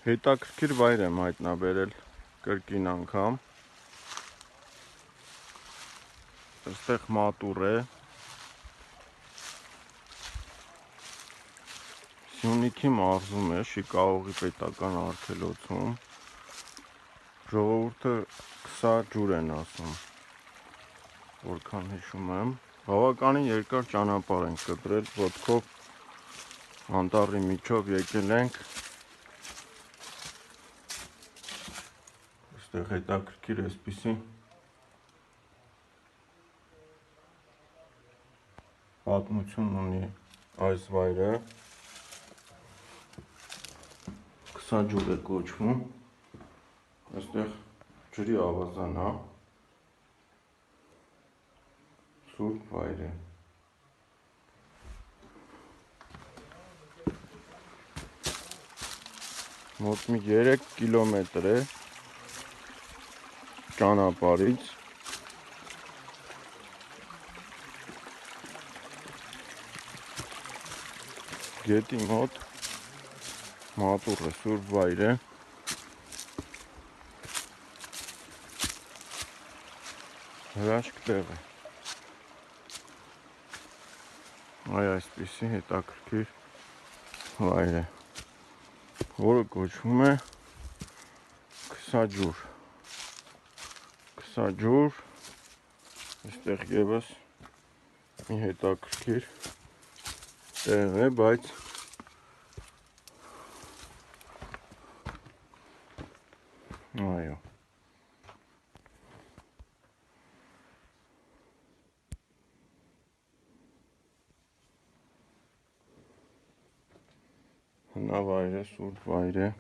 Հետաքրքիր վայր եմ հայտնաբերել կրկին անգամ։ Այստեղ մատուռ է։ Սյունիքի մարզում է, Շիկահողի պետական արգելոցում։ Ժողովուրդը քսա ջուր են ասում, որքան հիշում եմ։ Բավականին երկար ճանապարհ ենք կտրել, ոտքով անտառի միջով եկել ենք։ Այստեղ հետաքրքիր էսպիսի պատմություն ունի այս վայրը։ Քսա ջուր է կոչվում։ Այստեղ ջրի ավազան է, սուրբ վայր է։ Մոտ մի 3 կիլոմետր է ճանապարհից։ Գետի մոտ մատուռ է, սուրբ վայր է։ Հրաշք տեղ է։ Այ այսպիսի հետաքրքիր վայր է, որը կոչվում է Քսա ջուր։ Քսա ջուր, այստեղ ևս մի հետաքրքիր տեղ է, բայց այո։ Հնավայր է, սուրբ վայր է։